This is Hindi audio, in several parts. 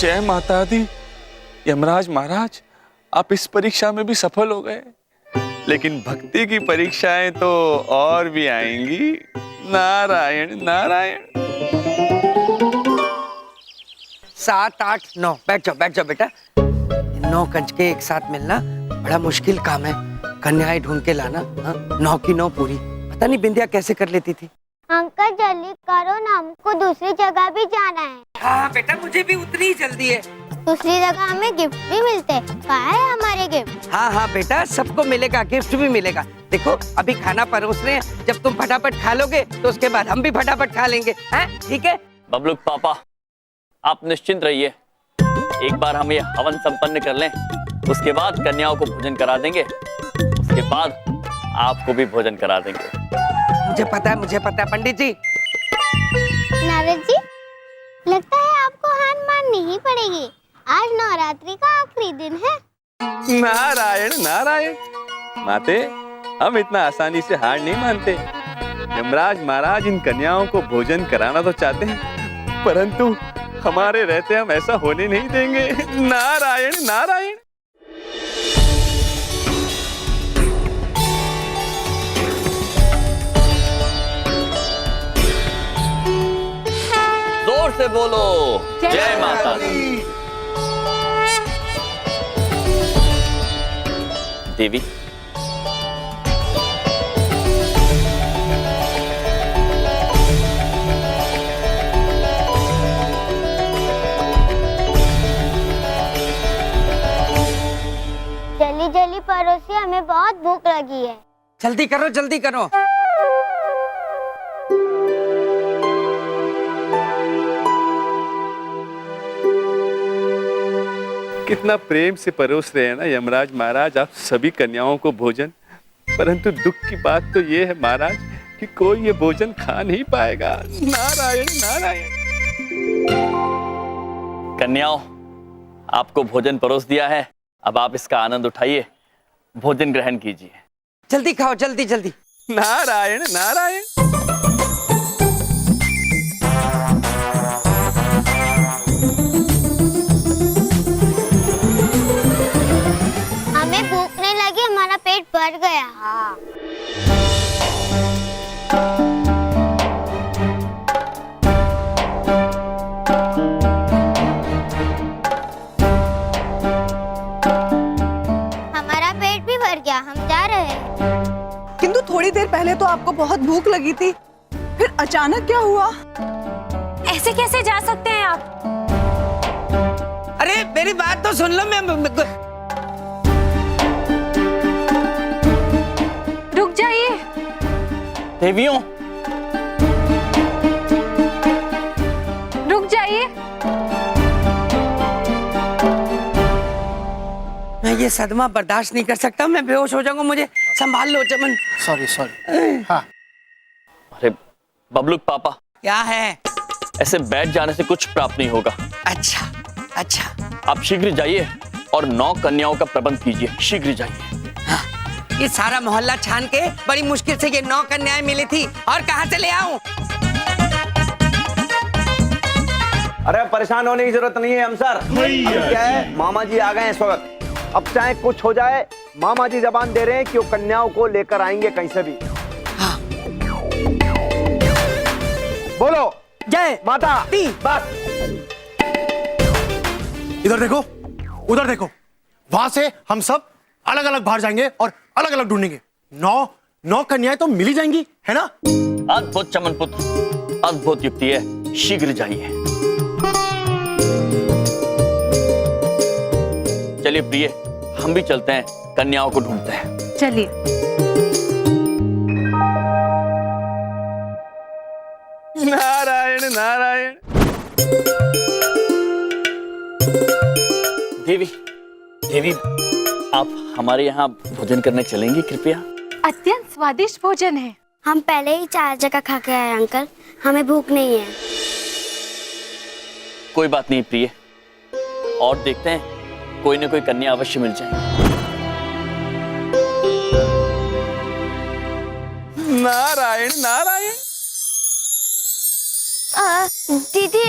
जय माता दी। यमराज महाराज, आप इस परीक्षा में भी सफल हो गए, लेकिन भक्ति की परीक्षाएं तो और भी आएंगी। नारायण नारायण। 7, 8, 9 बैठ जाओ बेटा। 9 कंजके एक साथ मिलना बड़ा मुश्किल काम है। कन्याएं ढूंढ के लाना। 9 की 9 पूरी। पता नहीं बिंदिया कैसे कर लेती थी। अंकल जल्दी करो ना, हमको दूसरी जगह भी जाना है। हाँ बेटा, मुझे भी उतनी ही जल्दी है। दूसरी जगह हमें गिफ्ट भी मिलते हैं। कहाँ है हमारे गिफ्ट? हाँ बेटा, सबको मिलेगा, गिफ्ट भी मिलेगा। देखो अभी खाना परोस रहे हैं, जब तुम फटाफट खा लोगे तो उसके बाद हम भी फटाफट खा लेंगे। ठीक है? बबलू पापा, आप निश्चिंत रहिए। एक बार हम ये हवन संपन्न कर लें, उसके बाद कन्याओं को भोजन करा देंगे, उसके बाद आपको भी भोजन करा देंगे। मुझे पता है पंडित जी। नारद जी, लगता है आपको हार माननी ही पड़ेगी। आज नवरात्रि का आखिरी दिन है। नारायण नारायण। माते, हम इतना आसानी से हार नहीं मानते। यमराज महाराज इन कन्याओं को भोजन कराना तो चाहते हैं, परंतु हमारे रहते हम ऐसा होने नहीं देंगे। नारायण नारायण। जोर से बोलो, जय माता दी। देवी, जल्दी परोसिए, हमें बहुत भूख लगी है। जल्दी करो। कितना प्रेम से परोस रहे हैं ना यमराज महाराज आप सभी कन्याओं को भोजन। परंतु दुख की बात तो ये है महाराज कि कोई ये भोजन खा नहीं पाएगा। नारायण नारायण। कन्याओं, आपको भोजन परोस दिया है, अब आप इसका आनंद उठाइए, भोजन ग्रहण कीजिए। जल्दी खाओ, जल्दी। नारायण नारायण। हमें भूख नहीं लगी, हमारा पेट भर गया। हमारा पेट भी भर गया, हम जा रहे हैं। किंतु थोड़ी देर पहले तो आपको बहुत भूख लगी थी, फिर अचानक क्या हुआ? ऐसे कैसे जा सकते हैं आप? अरे मेरी बात तो सुन लो। रुक जाइए। देवियों, रुक जाइए। मैं ये सदमा बर्दाश्त नहीं कर सकता, मैं बेहोश हो जाऊंगा। मुझे संभाल लो चमन। सॉरी। हाँ। अरे बबलू पापा, क्या है? ऐसे बैठ जाने से कुछ प्राप्त नहीं होगा। अच्छा। आप शीघ्र जाइए और 9 कन्याओं का प्रबंध कीजिए, शीघ्र जाइए। ये सारा मोहल्ला छान के बड़ी मुश्किल से ये 9 कन्याएं मिली थी, और कहाँ से ले आऊं? अरे परेशान होने की जरूरत नहीं है हम सर। अब क्या है, मामा जी आ गए हैं इस वक्त। अब चाहे कुछ हो जाए, मामा जी जबान दे रहे हैं कि वो कन्याओं को लेकर आएंगे कहीं से भी। हाँ। बोलो जय माता दी। बस। इधर देखो, उधर देखो, वहां से हम सब अलग अलग बाहर जाएंगे और अलग अलग ढूंढेंगे। 9 कन्याएं तो मिल ही जाएंगी, है ना? अद्भुत चमन पुत्र, अद्भुत युक्ति है, शीघ्र जाइए। चलिए प्रिय, हम भी चलते हैं, कन्याओं को ढूंढते हैं। चलिए। नारायण नारायण। देवी, आप हमारे यहाँ भोजन करने चलेंगी कृपया? अत्यंत स्वादिष्ट भोजन है। हम पहले ही 4 जगह खा के आए अंकल, हमें भूख नहीं है। कोई बात नहीं प्रिय, और देखते हैं कोई न कोई कन्या अवश्य मिल जाएगी। नारायण नारायण। दीदी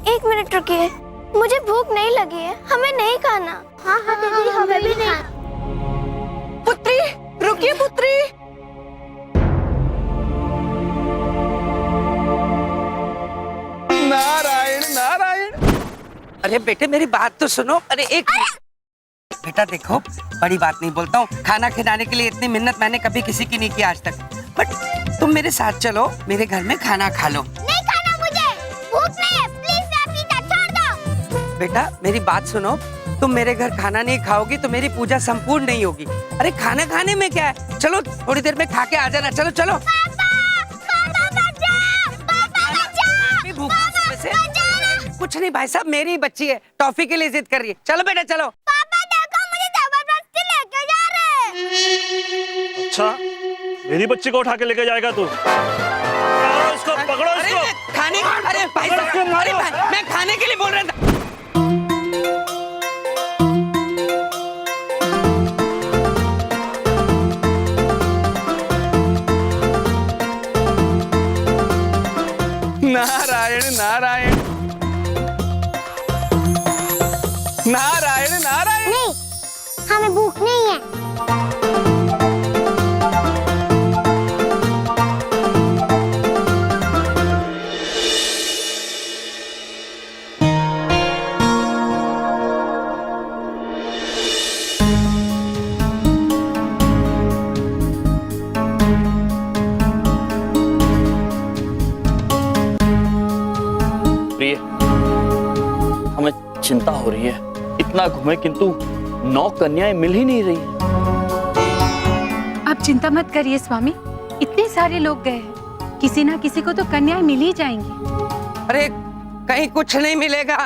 1 मिनट रुकिए। मुझे भूख नहीं लगी है, हमें नहीं खाना। हाँ हाँ दीदी, हमें भी नहीं। पुत्री, रुकिए पुत्री। नारायण नारायण। अरे बेटे मेरी बात तो सुनो। अरे एक मिनट। बेटा देखो, बड़ी बात नहीं बोलता हूँ, खाना खिलाने के लिए इतनी मिन्नत मैंने कभी किसी की नहीं की आज तक, बट तुम मेरे साथ चलो, मेरे घर में खाना खा लो। नहीं खाना मुझे, भूख नहीं है, प्लीज राफीजा छोड़ दो। बेटा मेरी बात सुनो, तुम मेरे घर खाना नहीं खाओगी तो मेरी पूजा संपूर्ण नहीं होगी। अरे खाना खाने में क्या है, चलो थोड़ी देर में खा के आ जाना। चलो चलो। अभी भूख सुबह से। कुछ नहीं भाई साहब, मेरी बच्ची है, टॉफी के लिए जिद कर रही है। चलो बेटा चलो। पापा देखो, मुझे जबरदस्ती लेके जा रहे। अच्छा, मेरी बच्ची को उठा के लेके जाएगा तू? पकड़ो इसको, पकड़ो अरे इसको। मैं खाने, अरे भाई साहब, अरे भाई, मैं खाने के लिए बोल रहा था। नारायण नारायण नारायण नारायण। नहीं, हमें भूख नहीं है। प्रिय, हमें चिंता हो रही है। इतना घूमे किंतु 9 कन्याएं मिल ही नहीं रही। आप चिंता मत करिए स्वामी, इतने सारे लोग गए हैं, किसी ना किसी को तो कन्याएं मिल ही जाएंगी। अरे कहीं कुछ नहीं मिलेगा,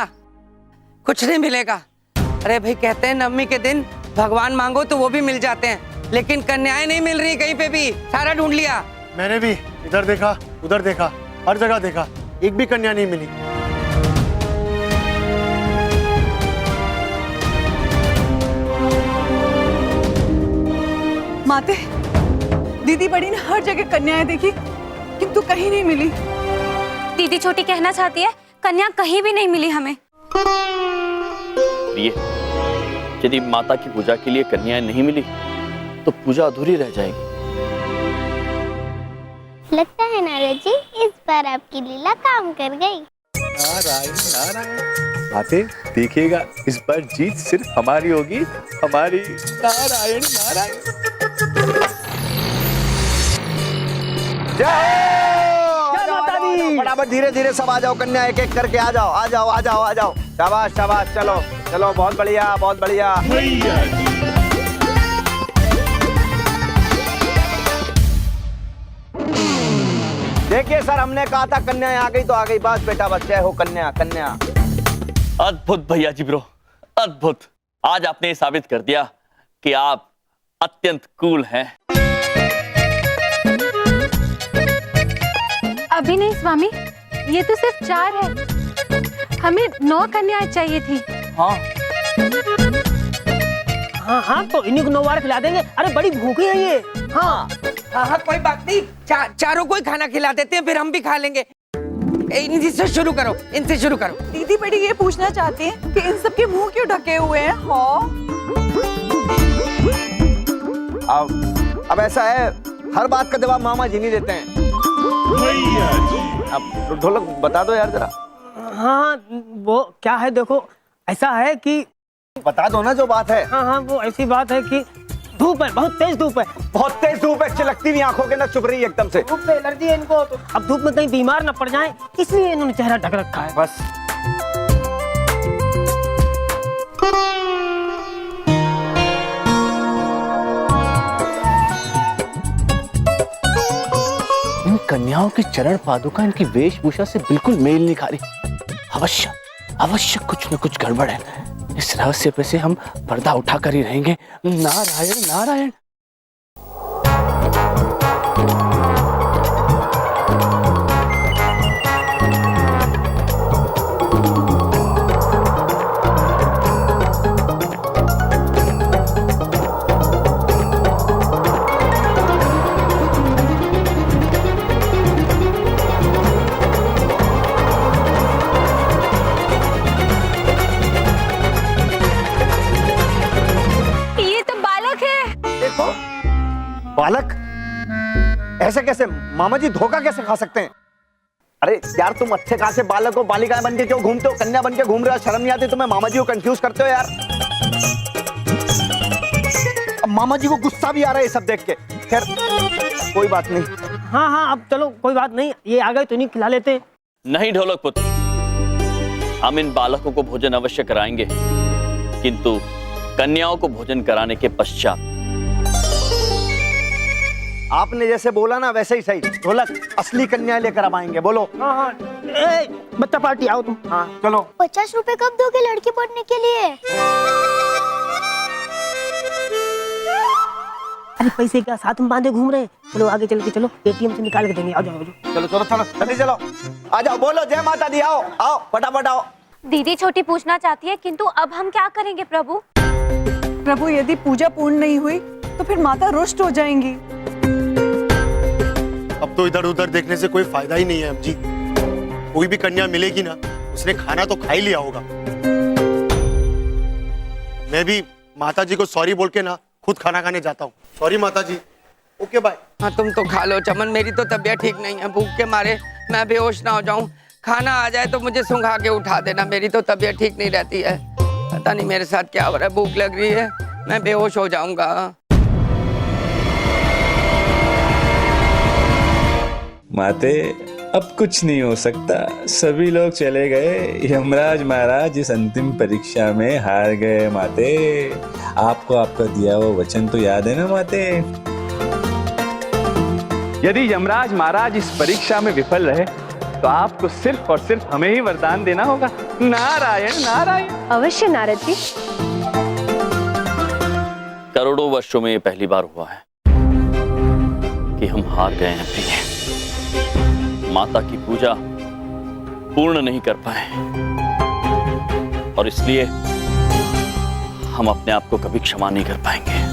कुछ नहीं मिलेगा। अरे भाई कहते हैं नवमी के दिन भगवान मांगो तो वो भी मिल जाते हैं, लेकिन कन्याएं नहीं मिल रही कहीं पे भी, सारा ढूंढ लिया। मैंने भी इधर देखा, उधर देखा, हर जगह देखा, एक भी कन्या नहीं मिली। माते, दीदी बड़ी ने हर जगह कन्याएं देखी, किंतु कहीं नहीं मिली। दीदी छोटी कहना चाहती है कन्या कहीं भी नहीं मिली हमें। प्रिय, यदि माता की पूजा के लिए कन्याएं नहीं मिली तो पूजा अधूरी रह जाएगी। लगता है नारद जी, इस बार आपकी लीला काम कर गई। नारायण नारायण। माते देखिएगा, इस बार जीत सिर्फ हमारी होगी, हमारी। नारायण नारायण। फटाफट धीरे धीरे सब आ जाओ, कन्या एक एक करके आ जाओ, आ जाओ, आ जाओ, आ जाओ। शाबाश शाबाश, चलो चलो, बहुत बढ़िया, बहुत बढ़िया। देखिए सर, हमने कहा था कन्या आ गई तो आ गई, बस बेटा, बस जय हो कन्या, कन्या। अद्भुत भैया जी ब्रो, अद्भुत। आज आपने साबित कर दिया कि आप अत्यंत कूल हैं। अभी नहीं स्वामी, ये तो सिर्फ 4 है, हमें 9 कन्याएं चाहिए थी। हाँ हाँ हाँ, तो इन्हीं को 9 बार खिला देंगे। अरे बड़ी भूखी है ये। हाँ हाँ हाँ कोई बात नहीं, चारों को ही खाना खिला देते हैं, फिर हम भी खा लेंगे। इनसे शुरू करो, इनसे शुरू करो। दीदी बड़ी ये पूछना चाहती है कि इन सबके मुंह क्यों ढके हुए हैं? हाँ, अब ऐसा है, हर बात का जवाब मामा जी नहीं देते हैं। अब ढोलक बता दो यार जरा। हाँ, वो क्या है, देखो ऐसा है कि बता दो ना जो बात है। हाँ हाँ, वो ऐसी बात है कि धूप है, बहुत तेज धूप है। बहुत तेज धूप है, चिलकती नहीं आंखों के अंदर चुभ रही है एकदम से। धूप से एलर्जी है इनको, तो अब धूप में कहीं बीमार न पड़ जाए, इसलिए इन्होंने चेहरा ढक रखा है बस। इन कन्याओं की चरण पादुका इनकी वेशभूषा से बिल्कुल मेल नहीं खा रही। अवश्य अवश्य कुछ न कुछ गड़बड़ है। इस रहस्य पे से हम पर्दा उठाकर ही रहेंगे। नारायण नारायण। बालक ऐसे कैसे? मामा जी धोखा कैसे खा सकते हैं? अरे यार, तुम अच्छे खासे बालक हो, बालिकाएं बन के क्यों घूमते हो? कन्या बन के घूम रहे हो, शर्म नहीं आती तुम्हें? मामा जी को कंफ्यूज करते हो यार। अब मामा जी को गुस्सा भी आ रहा है ये सब देख के। खैर कोई बात नहीं। हाँ हाँ, अब चलो कोई बात नहीं, ये आ गए तो नहीं खिला लेते। नहीं ढोलक पुत्र, हम इन बालकों को भोजन अवश्य कराएंगे, किंतु कन्याओं को भोजन कराने के पश्चात। आपने जैसे बोला ना वैसे ही सही। ढोलक, असली कन्या लेकर अब आएंगे, बोलो। हाँ हाँ, बच्चा पार्टी आओ तुम। हाँ चलो। 50 रुपए कब दोगे लड़की पढ़ने के लिए? अरे पैसे क्या साथ में बांधे घूम रहे हैं? चलो आगे चल के, चलो एटीएम से निकाल के देंगे। आ जाओ, चलो चलो चलो जल्दी चलो, आ जाओ, बोलो जय माता दी। आओ आओ फटाफट आओ। दीदी छोटी पूछना चाहती है, किंतु अब हम क्या करेंगे प्रभु? प्रभु, यदि पूजा पूर्ण नहीं हुई तो फिर माता रुष्ट हो जाएंगी। अब तो इधर उधर देखने से कोई फायदा ही नहीं है अब जी। कोई भी कन्या मिलेगी ना, उसने खाना तो खा ही लिया होगा। मैं भी माता जी को सॉरी बोल के ना खुद खाना खाने जाता हूँ। सॉरी माता जी। Okay bye. हाँ तुम तो खा लो चमन, मेरी तो तबीयत ठीक नहीं है, भूख के मारे मैं बेहोश ना हो जाऊं। खाना आ जाए तो मुझे सुंघा के उठा देना, मेरी तो तबीयत ठीक नहीं रहती है। पता नहीं मेरे साथ क्या हो रहा है, भूख लग रही है, मैं बेहोश हो जाऊंगा। माते, अब कुछ नहीं हो सकता, सभी लोग चले गए। यमराज महाराज इस अंतिम परीक्षा में हार गए। माते, आपको आपका दिया हुआ वचन तो याद है ना माते? यदि यमराज महाराज इस परीक्षा में विफल रहे तो आपको सिर्फ और सिर्फ हमें ही वरदान देना होगा। नारायण नारायण। अवश्य नारद जी। करोड़ों वर्षों में ये पहली बार हुआ है कि हम हार गए हैं प्रिय। माता की पूजा पूर्ण नहीं कर पाए और इसलिए हम अपने आप को कभी क्षमा नहीं कर पाएंगे।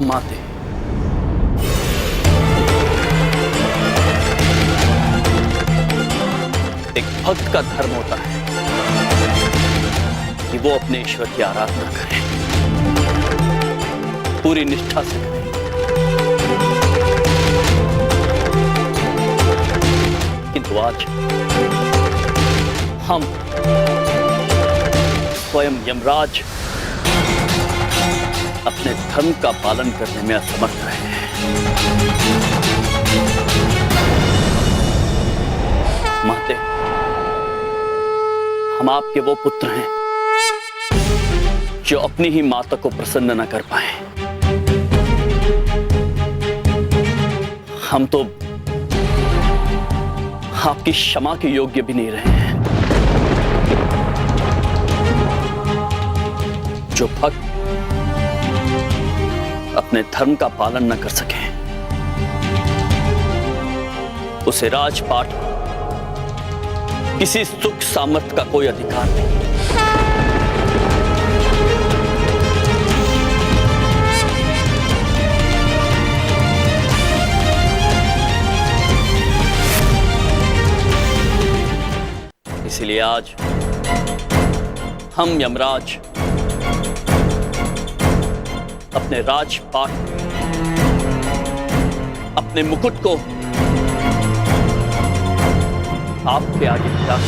माते, एक भक्त का धर्म होता है कि वो अपने ईश्वर की आराधना करे, पूरी निष्ठा से करे। किंतु आज हम स्वयं यमराज अपने धर्म का पालन करने में असमर्थ रहे हैं। माते, हम आपके वो पुत्र हैं जो अपनी ही माता को प्रसन्न न कर पाए। हम तो आपकी क्षमा के योग्य भी नहीं रहे हैं। जो भक्त अपने धर्म का पालन न कर सके उसे राजपाट किसी सुख सामर्थ्य का कोई अधिकार नहीं। इसलिए आज हम यमराज अपने राजपाट, अपने मुकुट को आपके आगे रख